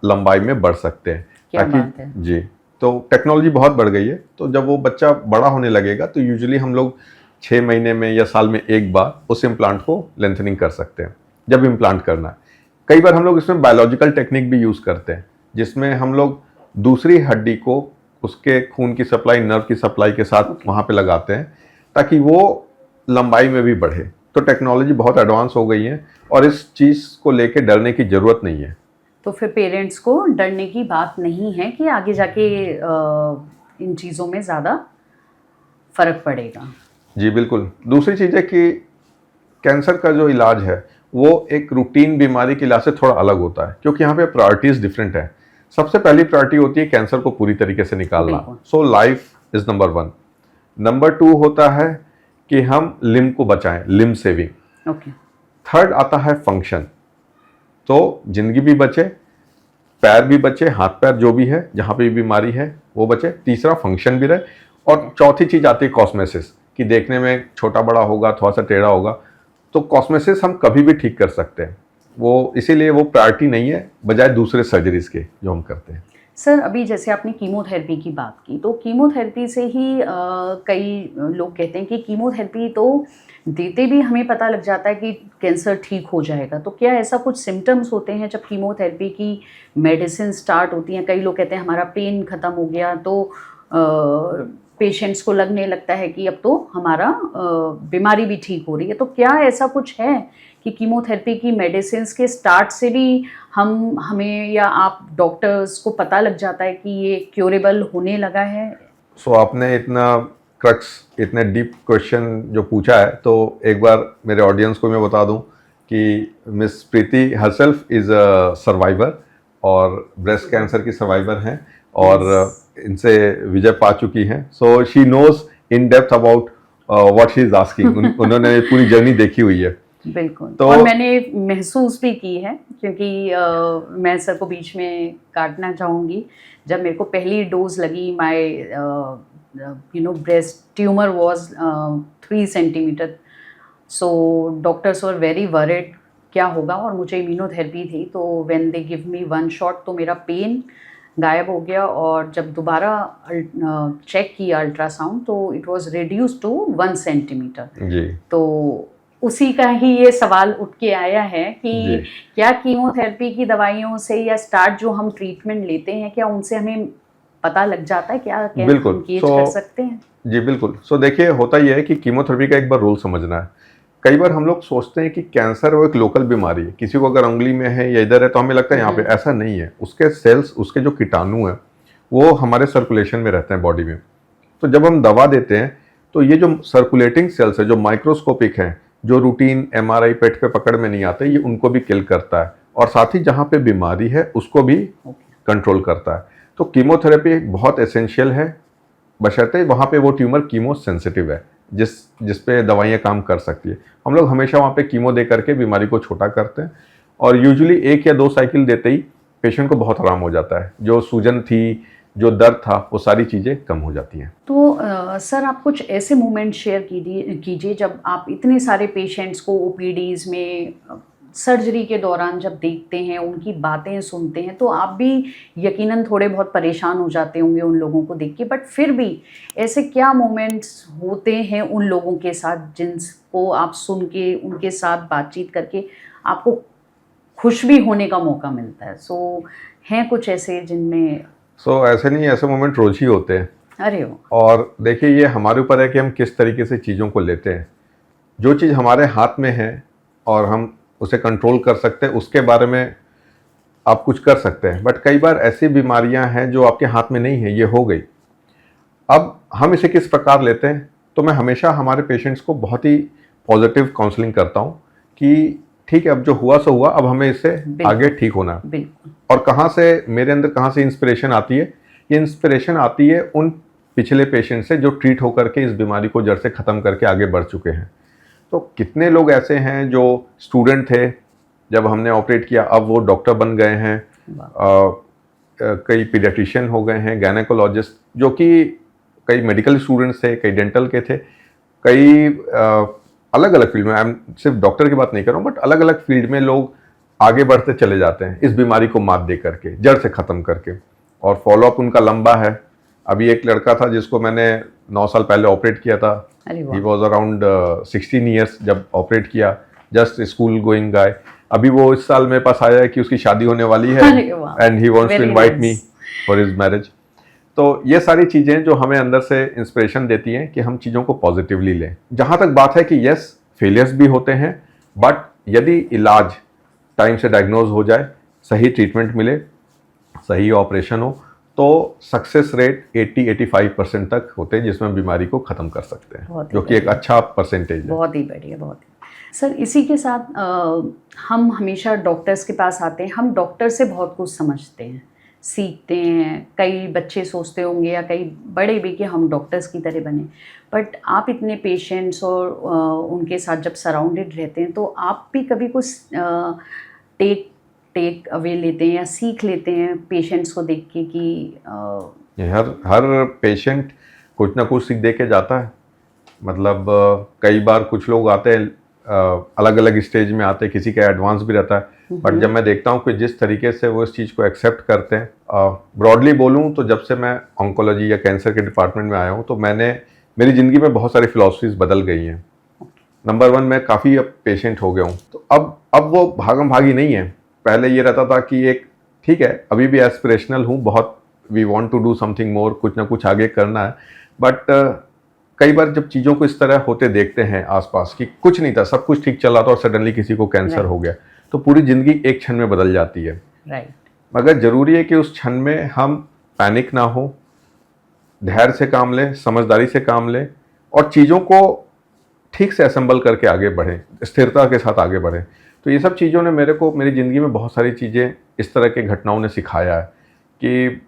Speaker 2: लंबाई में बढ़ सकते हैं,
Speaker 1: क्या बात है।
Speaker 2: जी, तो टेक्नोलॉजी बहुत बढ़ गई है। तो जब वो बच्चा बड़ा होने लगेगा तो यूजुअली हम लोग 6 महीने में या साल में एक बार उस इम्प्लांट को लेंथनिंग कर सकते हैं, जब इम्प्लांट करना है। कई बार हम लोग इसमें बायोलॉजिकल टेक्निक भी यूज़ करते हैं, जिसमें हम लोग दूसरी हड्डी को उसके खून की सप्लाई, नर्व की सप्लाई के साथ वहाँ पे लगाते हैं, ताकि वो लंबाई में भी बढ़े। तो टेक्नोलॉजी बहुत एडवांस हो गई है, और इस चीज़ को लेके डरने की ज़रूरत नहीं है।
Speaker 1: तो फिर पेरेंट्स को डरने की बात नहीं है कि आगे जाके इन चीज़ों में ज़्यादा फर्क पड़ेगा।
Speaker 2: जी बिल्कुल। दूसरी चीज़ है कि कैंसर का जो इलाज है वो एक रूटीन बीमारी के इलाज से थोड़ा अलग होता है, क्योंकि यहाँ पे प्रायोरिटीज़ डिफरेंट है। सबसे पहली प्रायोरिटी होती है कैंसर को पूरी तरीके से निकालना, so life is number 1। Number 2 होता है कि हम लिम्ब को बचाएं, लिम्ब सेविंग।
Speaker 1: ओके।
Speaker 2: थर्ड आता है फंक्शन, तो जिंदगी भी बचे, पैर भी बचे, हाथ पैर जो भी है, जहाँ पे भी बीमारी है वो बचे। तीसरा, फंक्शन भी रहे। और चौथी चीज़ आती है कॉस्मेसिस, कि देखने में छोटा बड़ा होगा, थोड़ा सा टेढ़ा होगा, तो कॉस्मेसिस हम कभी भी ठीक कर सकते हैं। वो इसीलिए वो प्रायोरिटी नहीं है, बजाय दूसरे सर्जरीज के जो हम करते हैं।
Speaker 1: सर, अभी जैसे आपने कीमोथेरेपी की बात की, तो कीमोथेरेपी से ही कई लोग कहते हैं कि कीमोथेरेपी तो देते भी हमें पता लग जाता है कि कैंसर ठीक हो जाएगा। तो क्या ऐसा कुछ सिम्टम्स होते हैं जब कीमोथेरेपी की मेडिसिन स्टार्ट होती हैं? कई लोग कहते हैं हमारा पेन ख़त्म हो गया, तो पेशेंट्स को लगने लगता है कि अब तो हमारा बीमारी भी ठीक हो रही है। तो क्या ऐसा कुछ है कि कीमोथेरेपी की मेडिसिन के स्टार्ट से भी हमें या आप डॉक्टर्स को पता लग जाता है कि ये क्योरेबल होने लगा है?
Speaker 2: सो आपने इतना क्रक्स, इतने डीप क्वेश्चन जो पूछा है, तो एक बार मेरे ऑडियंस को मैं बता दूं कि miss Preeti herself is a survivor, और ब्रेस्ट कैंसर की सर्वाइवर हैं, और इनसे विजय पा चुकी हैं। So she knows in depth about what she is asking. उन्होंने पूरी जर्नी देखी हुई है।
Speaker 1: बिल्कुल।
Speaker 2: तो
Speaker 1: और मैंने महसूस भी की है, क्योंकि मैं सर को बीच में काटना चाहूँगी। जब मेरे को पहली डोज लगी, my breast tumour was 3 centimetre, so doctors were very worried क्या होगा, और मुझे इम्यूनोथेरेपी थी। तो when they give me 1 shot, तो मेरा पेन गायब हो गया, और जब दोबारा चेक किया अल्ट्रासाउंड तो it was reduce to 1 centimetre.
Speaker 2: जी
Speaker 1: तो उसी का ही ये सवाल उठ के आया है कि
Speaker 2: जी
Speaker 1: क्या कीमोथेरेपी की दवाइयों से या स्टार्ट जो हम ट्रीटमेंट लेते हैं, क्या उनसे हमें पता लग जाता है, क्या क्या
Speaker 2: बिल्कुल।
Speaker 1: हम गेज कर सकते हैं?
Speaker 2: जी बिल्कुल। सो देखिए, होता यह है कि कीमोथेरेपी का एक बार रूल समझना है। कई बार हम लोग सोचते हैं कि कैंसर वो एक लोकल बीमारी है, किसी को अगर उंगली में है या इधर है तो हमें लगता है यहाँ पे, ऐसा नहीं है। उसके सेल्स, उसके जो कीटाणु हैं वो हमारे सर्कुलेशन में रहते हैं बॉडी में। तो जब हम दवा देते हैं तो ये जो सर्कुलेटिंग सेल्स है, जो माइक्रोस्कोपिक हैं, जो रूटीन एमआरआई पेट पे पकड़ में नहीं आते, ये उनको भी किल करता है, और साथ ही जहाँ पे बीमारी है उसको भी कंट्रोल करता है। तो कीमोथेरेपी बहुत एसेंशियल है, बशर्ते वहाँ पे वो ट्यूमर कीमो सेंसिटिव है, जिस पे दवाइयाँ काम कर सकती है। हम लोग हमेशा वहाँ पे कीमो दे करके बीमारी को छोटा करते हैं, और यूजुअली 1 या 2 साइकिल देते ही पेशेंट को बहुत आराम हो जाता है। जो सूजन थी, जो दर्द था, वो सारी चीज़ें कम हो जाती हैं।
Speaker 1: तो सर, आप कुछ ऐसे मोमेंट शेयर कीजिए जब आप इतने सारे पेशेंट्स को ओपीडीज में सर्जरी के दौरान जब देखते हैं, उनकी बातें सुनते हैं, तो आप भी यकीनन थोड़े बहुत परेशान हो जाते होंगे उन लोगों को देख के, बट फिर भी ऐसे क्या मोमेंट्स होते हैं उन लोगों के साथ जिनको आप सुन के, उनके साथ बातचीत करके आपको खुश भी होने का मौका मिलता है? सो हैं कुछ ऐसे जिनमें?
Speaker 2: ऐसे नहीं, ऐसे मोमेंट रोज ही होते हैं।
Speaker 1: अरे वाह!
Speaker 2: और देखिए, ये हमारे ऊपर है कि हम किस तरीके से चीज़ों को लेते हैं। जो चीज़ हमारे हाथ में है और हम उसे कंट्रोल कर सकते हैं, उसके बारे में आप कुछ कर सकते हैं। बट कई बार ऐसी बीमारियां हैं जो आपके हाथ में नहीं है, ये हो गई। अब हम इसे किस प्रकार लेते हैं, तो मैं हमेशा हमारे पेशेंट्स को बहुत ही पॉजिटिव काउंसलिंग करता हूँ कि ठीक है, अब जो हुआ सो हुआ, अब हमें इससे आगे ठीक होना है।
Speaker 1: बिल्कुल।
Speaker 2: और कहाँ से मेरे अंदर कहाँ से इंस्पिरेशन आती है? ये इंस्पिरेशन आती है उन पिछले पेशेंट से जो ट्रीट होकर के इस बीमारी को जड़ से ख़त्म करके आगे बढ़ चुके हैं। तो कितने लोग ऐसे हैं जो स्टूडेंट थे जब हमने ऑपरेट किया, अब वो डॉक्टर बन गए हैं। कई पीडियाट्रिशियन हो गए हैं, गायनेकोलॉजिस्ट, जो कि कई मेडिकल स्टूडेंट्स थे, कई डेंटल के थे, कई अलग अलग फील्ड में, आई एम सिर्फ डॉक्टर की बात नहीं कर रहा हूँ, बट अलग अलग फील्ड में लोग आगे बढ़ते चले जाते हैं इस बीमारी को मात दे करके, जड़ से ख़त्म करके। और फॉलोअप उनका लंबा है। अभी एक लड़का था जिसको मैंने 9 साल पहले ऑपरेट किया था। ही वॉज अराउंड 16 ईयर्स जब ऑपरेट किया, जस्ट स्कूल गोइंग गाय। अभी वो इस साल मेरे पास आया है कि उसकी शादी होने वाली है, and he wants to invite me for his marriage. तो ये सारी चीज़ें जो हमें अंदर से इंस्पिरेशन देती हैं कि हम चीज़ों को पॉजिटिवली लें। जहाँ तक बात है कि यस, फेलियर्स भी होते हैं, बट यदि इलाज टाइम से डायग्नोज हो जाए, सही ट्रीटमेंट मिले, सही ऑपरेशन हो, तो सक्सेस रेट 80-85% तक होते हैं, जिसमें बीमारी को ख़त्म कर सकते हैं, जो कि एक अच्छा परसेंटेज है।
Speaker 1: बहुत ही बढ़िया, बहुत ही। सर, इसी के साथ हम हमेशा डॉक्टर्स के पास आते हैं, हम डॉक्टर से बहुत कुछ समझते हैं, सीखते हैं। कई बच्चे सोचते होंगे या कई बड़े भी कि हम डॉक्टर्स की तरह बने, बट आप इतने पेशेंट्स और उनके साथ जब सराउंडेड रहते हैं, तो आप भी कभी कुछ टेक अवे लेते हैं या सीख लेते हैं पेशेंट्स को देख के कि
Speaker 2: हर पेशेंट कुछ ना कुछ सीख दे के जाता है। मतलब कई बार कुछ लोग आते हैं, अलग अलग स्टेज में आते हैं, किसी का एडवांस भी रहता है, बट जब मैं देखता हूँ कि जिस तरीके से वो इस चीज़ को एक्सेप्ट करते हैं, ब्रॉडली बोलूँ तो जब से मैं ऑन्कोलॉजी या कैंसर के डिपार्टमेंट में आया हूँ, तो मेरी ज़िंदगी में बहुत सारी फिलॉसफीज बदल गई हैं। नंबर 1, मैं काफ़ी अब पेशेंट हो गया हूँ, तो अब वो भागम भागी नहीं है। पहले ये रहता था कि एक ठीक है, अभी भी एस्पिरेशनल हूँ बहुत, we want to do something more, कुछ ना कुछ आगे करना है, बट कई बार जब चीज़ों को इस तरह होते देखते हैं आसपास कि कुछ नहीं था, सब कुछ ठीक चल रहा था और सडनली किसी को कैंसर हो गया, तो पूरी ज़िंदगी एक क्षण में बदल जाती है। मगर ज़रूरी है कि उस क्षण में हम पैनिक ना हो, धैर्य से काम लें, समझदारी से काम लें, और चीज़ों को ठीक से असेंबल करके आगे बढ़ें, स्थिरता के साथ आगे बढ़ें। तो ये सब चीज़ों ने मेरी ज़िंदगी में बहुत सारी चीज़ें, इस तरह के घटनाओं ने सिखाया है कि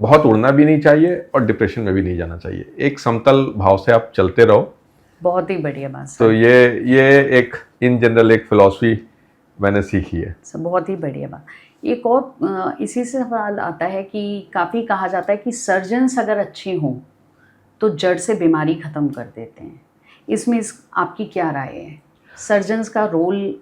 Speaker 2: बहुत उड़ना भी नहीं चाहिए और डिप्रेशन में भी नहीं जाना चाहिए। एक समतल भाव से आप चलते रहो।
Speaker 1: बहुत ही बढ़िया बात।
Speaker 2: तो ये एक इन जनरल एक फिलॉसफी मैंने सीखी है।
Speaker 1: बहुत ही बढ़िया बात। एक और इसी से सवाल आता है कि काफ़ी कहा जाता है कि सर्जन्स अगर अच्छे हों तो जड़ से बीमारी ख़त्म कर देते हैं। इसमें आपकी क्या राय है? सर्जन्स का रोल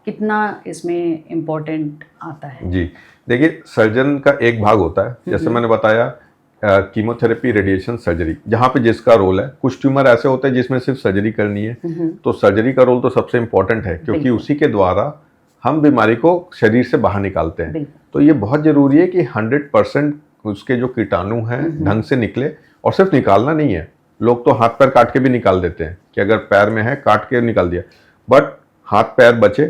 Speaker 1: कितना इसमें इम्पोर्टेंट आता है?
Speaker 2: जी, देखिए सर्जन का एक भाग होता है, जैसे मैंने बताया कीमोथेरेपी, रेडिएशन, सर्जरी, जहाँ पे जिसका रोल है। कुछ ट्यूमर ऐसे होते हैं जिसमें सिर्फ सर्जरी करनी है, तो सर्जरी का रोल तो सबसे इम्पोर्टेंट है, क्योंकि
Speaker 1: बिल्कुल।
Speaker 2: उसी के द्वारा हम बीमारी को शरीर से बाहर निकालते हैं।
Speaker 1: बिल्कुल।
Speaker 2: तो ये बहुत जरूरी है कि 100% उसके जो कीटाणु हैं ढंग से निकले। और सिर्फ निकालना नहीं है, लोग तो हाथ पैर काट के भी निकाल देते हैं कि अगर पैर में है काट के निकाल दिया, बट हाथ पैर बचे,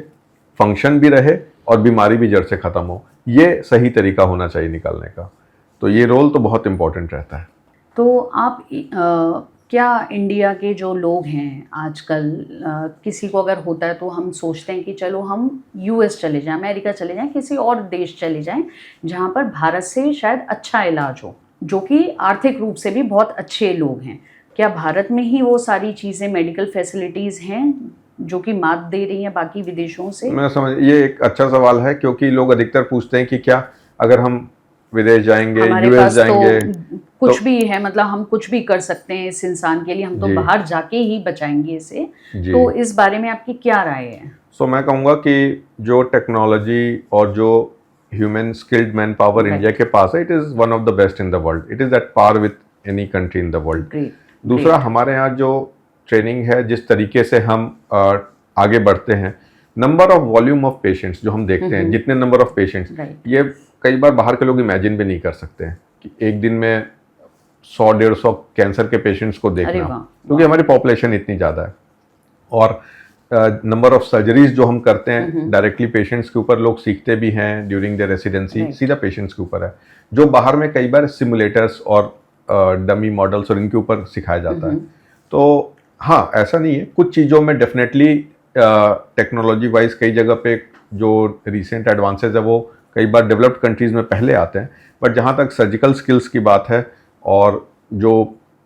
Speaker 2: फंक्शन भी रहे और बीमारी भी जड़ से खत्म हो, ये सही तरीका होना चाहिए निकालने का। तो ये रोल तो बहुत इम्पोर्टेंट रहता है।
Speaker 1: तो आप क्या इंडिया के जो लोग हैं आजकल, किसी को अगर होता है तो हम सोचते हैं कि चलो हम यूएस चले जाएं, अमेरिका चले जाएं, किसी और देश चले जाएं जहां पर भारत से शायद अच्छा इलाज हो, जो कि आर्थिक रूप से भी बहुत अच्छे लोग हैं। क्या भारत में ही वो सारी चीज़ें, मेडिकल फैसिलिटीज़ हैं जो कि मात दे रही हैं बाकी विदेशों से?
Speaker 2: मैं समझ, ये एक अच्छा सवाल है, क्योंकि लोग अधिकतर पूछते हैं कि क्या अगर हम विदेश जाएंगे,
Speaker 1: हमारे
Speaker 2: यूएस
Speaker 1: पास
Speaker 2: जाएंगे
Speaker 1: तो कुछ भी है, मतलब हम कुछ भी कर सकते हैं इस इंसान के लिए, हम तो
Speaker 2: जी।
Speaker 1: बाहर जाके ही बचाएंगे इसे।
Speaker 2: जी।
Speaker 1: तो इस बारे में आपकी क्या राय है?
Speaker 2: सो मैं कहूँगा कि जो टेक्नोलॉजी और जो human skilled manpower
Speaker 1: Right.
Speaker 2: India के पास है, it is one of the best in the world, it is at par with any country in the world.
Speaker 1: Great.
Speaker 2: दूसरा, हमारे यहाँ जो ट्रेनिंग है, जिस तरीके से हम आगे बढ़ते हैं, number of volume of patients जो हम देखते हैं, जितने नंबर ऑफ पेशेंट्स,
Speaker 1: Right.
Speaker 2: ये कई बार बाहर के लोग इमेजिन भी नहीं कर सकते हैं कि एक दिन में 100-150 कैंसर के पेशेंट्स को
Speaker 1: अरे
Speaker 2: देखना,
Speaker 1: वाह,
Speaker 2: क्योंकि हमारी पॉपुलेशन इतनी ज़्यादा है। और नंबर ऑफ सर्जरीज जो हम करते हैं डायरेक्टली पेशेंट्स के ऊपर, लोग सीखते भी हैं ड्यूरिंग द रेसिडेंसी,
Speaker 1: Right.
Speaker 2: सीधा पेशेंट्स के ऊपर है। जो बाहर में कई बार सिमुलेटर्स और डमी मॉडल्स और इनके ऊपर सिखाया जाता है। तो हाँ, ऐसा नहीं है, कुछ चीज़ों में डेफिनेटली टेक्नोलॉजी वाइज कई जगह पे जो रिसेंट एडवांसेज है वो कई बार डेवलप्ड कंट्रीज़ में पहले आते हैं, बट जहाँ तक सर्जिकल स्किल्स की बात है और जो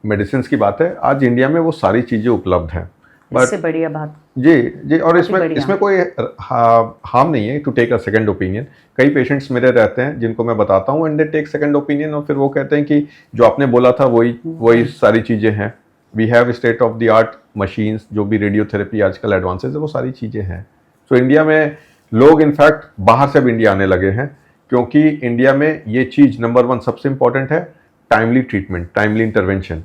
Speaker 2: मेडिसिन की बात है, आज इंडिया में वो सारी चीज़ें उपलब्ध हैं।
Speaker 1: इससे बढ़िया बात।
Speaker 2: जी जी, और
Speaker 1: काफी बढ़िया।
Speaker 2: इसमें कोई हार्म नहीं है to take a second opinion. कई पेशेंट्स मेरे रहते हैं जिनको मैं बताता हूँ, and they take second opinion, और फिर वो कहते हैं कि जो आपने बोला था वही सारी चीज़ें हैं। We have state of the art machines, जो भी रेडियोथेरेपी आजकल एडवांसेज है, वो सारी चीज़ें हैं। सो इंडिया में लोग इनफैक्ट बाहर से भी इंडिया आने लगे हैं, क्योंकि इंडिया में ये चीज़ नंबर 1 सबसे इंपॉर्टेंट है, टाइमली ट्रीटमेंट, टाइमली इंटरवेंशन।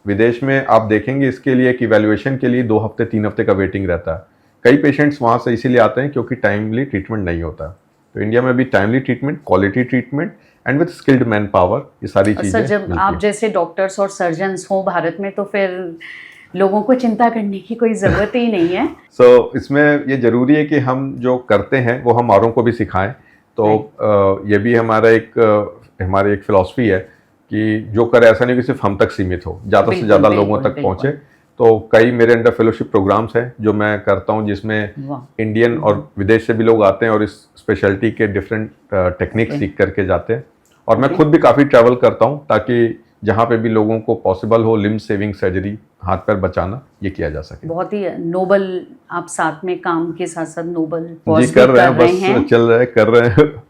Speaker 2: विदेश में आप देखेंगे इसके लिए कि इवैल्यूएशन के लिए 2 हफ्ते 3 हफ्ते का वेटिंग रहता है। कई पेशेंट्स वहाँ से इसीलिए आते हैं क्योंकि टाइमली ट्रीटमेंट नहीं होता। तो इंडिया में भी timely treatment, quality treatment and with skilled man power, ये सारी चीज़ें
Speaker 1: सर, जब आप जैसे डॉक्टर्स और सर्जन्स हो भारत में, तो फिर लोगों को चिंता करने की कोई ज़रूरत ही नहीं है।
Speaker 2: सो इसमें ये ज़रूरी है कि हम जो करते हैं वो हम औरों को भी सिखाएं। तो ये भी हमारी एक फ़िलॉसफी है कि जो करे ऐसा नहीं कि सिर्फ हम तक सीमित हो, ज़्यादा से ज़्यादा लोगों तक पहुँचे। तो कई मेरे अंडर फेलोशिप प्रोग्राम्स हैं जो मैं करता हूँ, जिसमें इंडियन और विदेश से भी लोग आते हैं और इस स्पेशलिटी के डिफरेंट टेक्निक सीख करके जाते हैं। और मैं खुद भी काफ़ी ट्रैवल करता हूँ ताकि जहाँ पे भी लोगों को पॉसिबल हो लिम्ब सेविंग सर्जरी, हाथ पैर बचाना, ये किया जा सके।
Speaker 1: बहुत ही नोबल, आप साथ में काम के साथ साथ नोबल
Speaker 2: जी कर रहे हैं, बस चल रहे हैं, कर रहे हैं।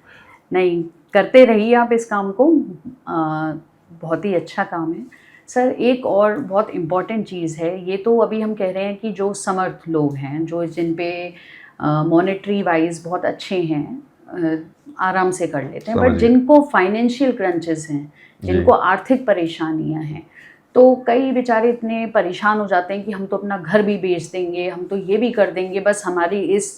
Speaker 1: नहीं, करते रहिए आप इस काम को, बहुत ही अच्छा काम है। सर, एक और बहुत इम्पॉर्टेंट चीज़ है, ये तो अभी हम कह रहे हैं कि जो समर्थ लोग हैं, जो जिन पे मॉनेटरी वाइज बहुत अच्छे हैं, आराम से कर लेते हैं, बट जिनको फाइनेंशियल क्रंचेस हैं, जिनको आर्थिक परेशानियां हैं, तो कई बेचारे इतने परेशान हो जाते हैं कि हम तो अपना घर भी बेच देंगे, हम तो ये भी कर देंगे, बस हमारी इस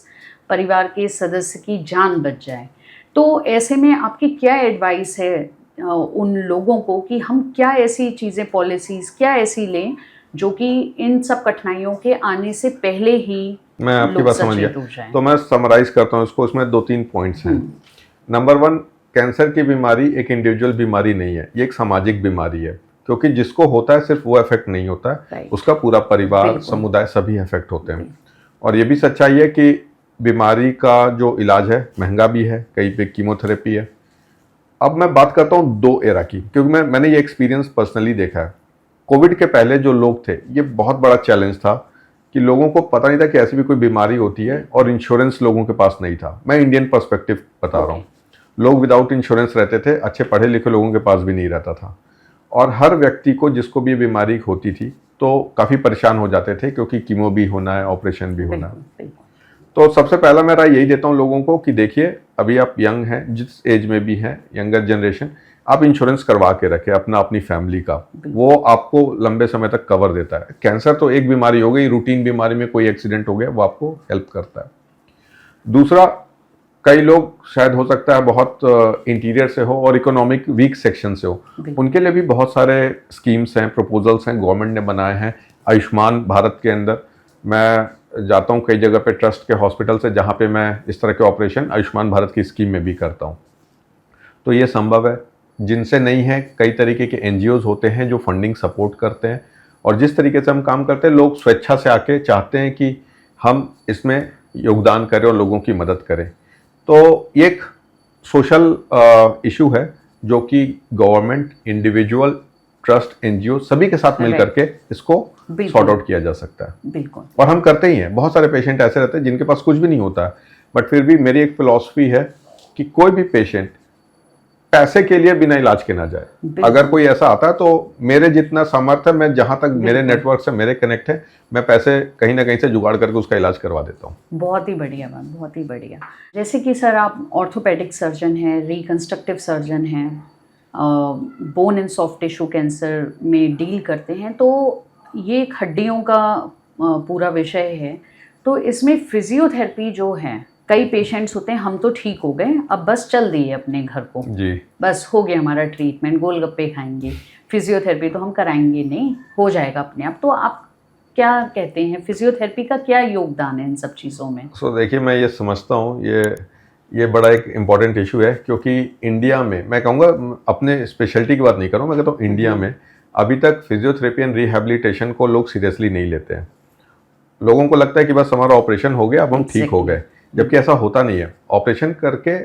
Speaker 1: परिवार के सदस्य की जान बच जाए। तो ऐसे में आपकी क्या एडवाइस है उन लोगों को कि हम क्या ऐसी चीज़ें, पॉलिसीज़ क्या ऐसी लें जो कि इन सब कठिनाइयों के आने से पहले ही
Speaker 2: मैं आपकी बात समझ गया। तो मैं समराइज करता हूँ इसको, इसमें 2-3 पॉइंट्स हैं। नंबर 1, कैंसर की बीमारी एक इंडिविजुअल बीमारी नहीं है, ये एक सामाजिक बीमारी है, क्योंकि जिसको होता है सिर्फ वो इफेक्ट नहीं होता है, उसका पूरा परिवार, समुदाय, सभी इफेक्ट होते हैं। और ये भी सच्चाई है कि बीमारी का जो इलाज है महंगा भी है, कहीं पे कीमोथेरेपी है। अब मैं बात करता हूँ 2 एरा की, क्योंकि मैंने ये एक्सपीरियंस पर्सनली देखा है। कोविड के पहले जो लोग थे, ये बहुत बड़ा चैलेंज था कि लोगों को पता नहीं था कि ऐसी भी कोई बीमारी होती है, और इंश्योरेंस लोगों के पास नहीं था। मैं इंडियन पर्सपेक्टिव बता रहा हूँ। लोग विदाउट इंश्योरेंस रहते थे, अच्छे पढ़े लिखे लोगों के पास भी नहीं रहता था, और हर व्यक्ति को जिसको भी बीमारी होती थी तो काफ़ी परेशान हो जाते थे, क्योंकि कीमो भी होना है, ऑपरेशन भी होना है। तो सबसे पहला मैं राय यही देता हूँ लोगों को कि देखिए अभी आप यंग हैं, जिस एज में भी हैं, यंगर जनरेशन, आप इंश्योरेंस करवा के रखें अपनी फैमिली का, वो आपको लंबे समय तक कवर देता है। कैंसर तो एक बीमारी हो गई, रूटीन बीमारी में कोई एक्सीडेंट हो गया वो आपको हेल्प करता है। दूसरा, कई लोग शायद हो सकता है बहुत इंटीरियर से हो और इकोनॉमिक वीक सेक्शन से हो, उनके लिए भी बहुत सारे स्कीम्स हैं, प्रपोजल्स हैं, गवर्नमेंट ने बनाए हैं। आयुष्मान भारत के अंदर मैं जाता हूँ कई जगह पे ट्रस्ट के हॉस्पिटल से, जहाँ पे मैं इस तरह के ऑपरेशन आयुष्मान भारत की स्कीम में भी करता हूँ। तो ये संभव है। जिनसे नहीं है, कई तरीके के एनजीओज होते हैं जो फंडिंग सपोर्ट करते हैं, और जिस तरीके से हम काम करते हैं, लोग स्वेच्छा से आके चाहते हैं कि हम इसमें योगदान करें और लोगों की मदद करें। तो ये एक सोशल इशू है जो कि गवर्नमेंट, इंडिविजुअल, ट्रस्ट, एनजीओ सभी के साथ मिल करके इसको सॉर्ट आउट किया जा सकता है।
Speaker 1: बिल्कुल।
Speaker 2: और हम करते ही हैं। बहुत सारे पेशेंट ऐसे रहते हैं जिनके पास कुछ भी नहीं होता है, बट फिर भी मेरी एक फिलॉसफी है कि कोई भी पेशेंट पैसे के लिए बिना इलाज के ना जाए। अगर कोई ऐसा आता है तो मेरे जितना सामर्थ्य है, मैं जहां तक मेरे नेटवर्क से मेरे कनेक्ट है, मैं पैसे कहीं ना कहीं से जुगाड़ करके उसका इलाज करवा देता हूँ।
Speaker 1: बहुत ही बढ़िया बात, बहुत ही बढ़िया। जैसे कि सर आप ऑर्थोपेडिक सर्जन हैं, रिकंस्ट्रक्टिव सर्जन हैं, bone and soft tissue cancer में डील करते हैं, तो ये एक हड्डियों का पूरा विषय है। तो इसमें फिजियोथेरेपी जो है, कई पेशेंट्स होते हैं हम तो ठीक हो गए, अब बस चल दिए अपने घर को
Speaker 2: जी,
Speaker 1: बस हो गया हमारा ट्रीटमेंट, गोलगप्पे खाएंगे, फिजियोथेरेपी तो हम कराएंगे नहीं, हो जाएगा अपने आप। तो आप क्या कहते हैं, फिजियोथेरेपी का क्या योगदान है इन सब चीज़ों में?
Speaker 2: देखिए, मैं ये समझता हूँ ये बड़ा एक इम्पॉर्टेंट इशू है, क्योंकि इंडिया में, मैं कहूँगा अपने स्पेशलिटी की बात नहीं कर रहा हूँ, मैं कहता हूँ इंडिया में अभी तक फिजियोथेरेपी एंड रिहैबिलिटेशन को लोग सीरियसली नहीं लेते हैं। लोगों को लगता है कि बस हमारा ऑपरेशन हो गया, अब हम ठीक हो गए, जबकि ऐसा होता नहीं है। ऑपरेशन करके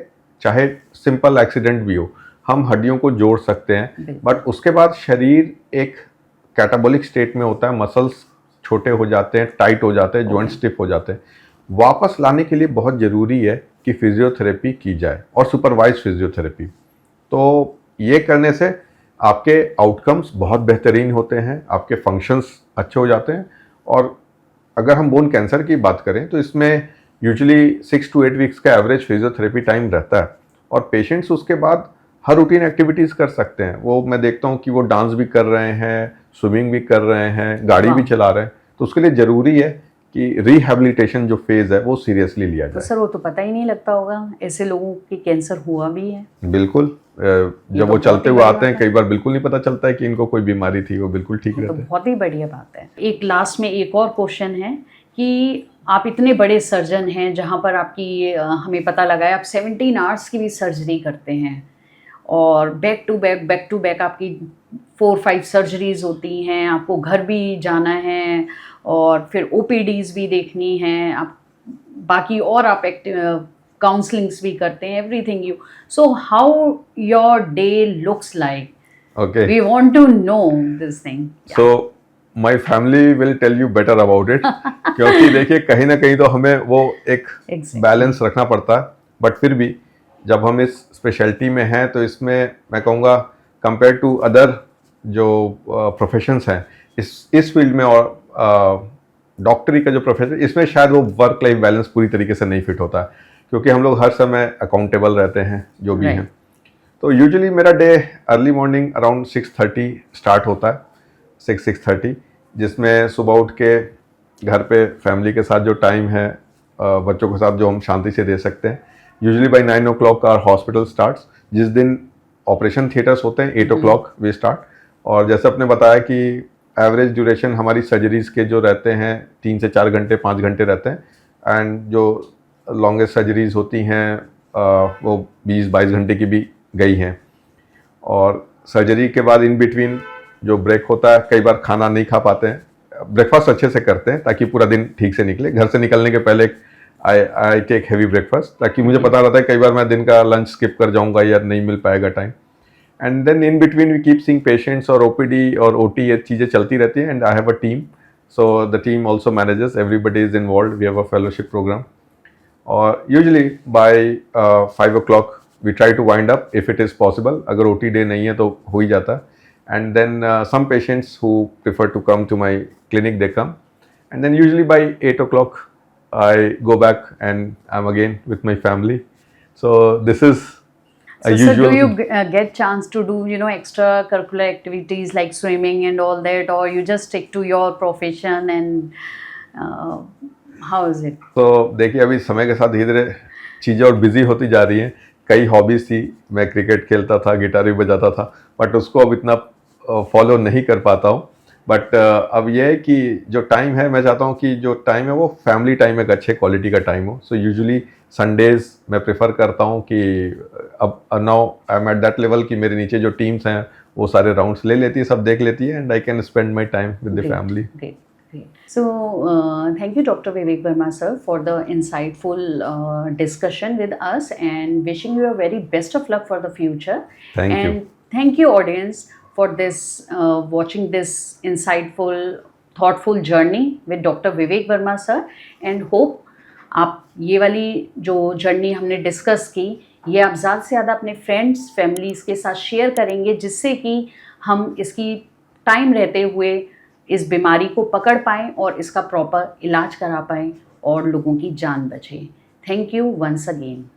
Speaker 2: चाहे सिंपल एक्सीडेंट भी हो, हम हड्डियों को जोड़ सकते हैं, बट उसके बाद शरीर एक कैटाबॉलिक स्टेट में होता है, मसल्स छोटे हो जाते हैं, टाइट हो जाते हैं, जॉइंट स्टिफ हो जाते हैं। वापस लाने के लिए बहुत ज़रूरी है कि फिजियोथेरेपी की जाए, और सुपरवाइज फिजियोथेरेपी। तो ये करने से आपके आउटकम्स बहुत बेहतरीन होते हैं, आपके फंक्शंस अच्छे हो जाते हैं। और अगर हम बोन कैंसर की बात करें तो इसमें यूजुअली 6 to 8 वीक्स का एवरेज फिजियोथेरेपी टाइम रहता है, और पेशेंट्स उसके बाद हर रूटीन एक्टिविटीज़ कर सकते हैं। वो मैं देखता हूँ कि वो डांस भी कर रहे हैं, स्विमिंग भी कर रहे हैं, गाड़ी भी चला रहे हैं। तो उसके लिए ज़रूरी है कि रिहैबिलिटेशन जो फेज़ है वो सीरियसली लिया जाए।
Speaker 1: तो सर वो तो पता ही नहीं लगता होगा ऐसे लोगों की कैंसर हुआ भी है।
Speaker 2: बिल्कुल, जब वो चलते हुए आते हैं कई बार बिल्कुल नहीं पता चलता है कि इनको कोई बीमारी थी, वो बिल्कुल ठीक रहते हैं।
Speaker 1: तो बहुत ही बढ़िया बात है। एक लास्ट में एक और क्वेश्चन है कि आप इतने बड़े सर्जन हैं, जहाँ पर आपकी हमें पता लगा है आप 17 आवर्स की भी सर्जरी करते हैं, और बैक टू बैक आपकी 4-5 सर्जरीज होती हैं, आपको घर भी जाना है और फिर ओपीडीज भी देखनी है, आप बाकी और आप काउंसलिंग्स भी करते हैं, everything you. So how your day looks like?
Speaker 2: Okay.
Speaker 1: We want to know this thing.
Speaker 2: So my family will tell you better about it. क्योंकि देखिए कहीं ना कहीं तो हमें वो एक बैलेंस रखना पड़ता है, बट फिर भी जब हम इस स्पेशलिटी में हैं तो इसमें मैं कहूँगा कंपेयर टू अदर जो प्रोफेशंस हैं इस फील्ड में, और डॉक्टरी का जो प्रोफेशन, इसमें शायद वो वर्क लाइफ बैलेंस पूरी तरीके से नहीं फिट होता है, क्योंकि हम लोग हर समय अकाउंटेबल रहते हैं जो भी हैं। तो यूजुअली मेरा day early morning around 6:30 start होता है, 6:30, जिसमें सुबह उठ के घर पे फैमिली के साथ जो टाइम है, बच्चों के साथ जो हम शांति से दे सकते हैं। Usually by 9 o'clock our hospital starts. जिस दिन ऑपरेशन थिएटर्स होते हैं 8 o'clock वी स्टार्ट। और जैसे आपने बताया कि एवरेज ड्यूरेशन हमारी सर्जरीज़ के जो रहते हैं 3 से 4 घंटे 5 घंटे रहते हैं, एंड जो लॉन्गेस्ट सर्जरीज़ होती हैं वो 20-22 घंटे की भी गई हैं। और सर्जरी के बाद इन बिटवीन जो ब्रेक होता है, कई बार खाना नहीं खा पाते हैं, ब्रेकफास्ट अच्छे से करते हैं ताकि पूरा दिन ठीक से निकले। घर से निकलने के पहले आई टेक हैवी ब्रेकफास्ट, ताकि मुझे पता रहता है कई बार मैं दिन का लंच स्किप कर जाऊंगा या नहीं मिल पाएगा time. And then in between we keep seeing patients, और ओपीडी और ओटी ये चीज़ें चलती रहती हैं। And I have a team, so the team also manages, everybody is involve, we have a fellowship programme. और usually by 5 o'clock we try to wind up if it is possible. अगर OT day नहीं है तो हो ही जाता है। And then some patients who prefer to come to my clinic, they come, and then usually by 8 o'clock I go back and I'm again with my family. So this is a
Speaker 1: So, sir, do
Speaker 2: usual.
Speaker 1: you get chance to do, you know, extracurricular activities like swimming and all that, or you just stick to your profession and uh, how is it?
Speaker 2: तो देखिए अभी समय के साथ धीरे धीरे चीज़ें और बिजी होती जा रही हैं। कई हॉबीज़ थी, मैं क्रिकेट खेलता था, गिटार भी बजाता था, बट उसको अब इतना फॉलो नहीं कर पाता हूँ। बट अब ये है कि जो टाइम है, मैं चाहता हूँ कि जो टाइम है वो फैमिली टाइम एक अच्छे क्वालिटी का टाइम हो। सो यूजुअली संडेज़ मैं प्रेफर करता हूँ कि अब now I am at that level कि मेरे नीचे जो टीम्स हैं वो सारे राउंड्स ले लेती है, सब देख लेती है, and I can spend my time with the
Speaker 1: Great,
Speaker 2: family.
Speaker 1: great, great. So, thank you, Dr. Vivek Verma, sir, for the insightful discussion with us, and wishing you a very best of luck for the future.
Speaker 2: Thank you.
Speaker 1: And thank you, audience, for this watching this insightful, thoughtful journey with Dr. Vivek Verma, sir, and hope आप ये वाली जो journey हमने discuss की ये आप ज़्यादा से ज़्यादा अपने फ्रेंड्स फैमिलीज़ के साथ शेयर करेंगे, जिससे कि हम इसकी टाइम रहते हुए इस बीमारी को पकड़ पाएँ और इसका प्रॉपर इलाज करा पाएँ और लोगों की जान बचे। Thank you once again.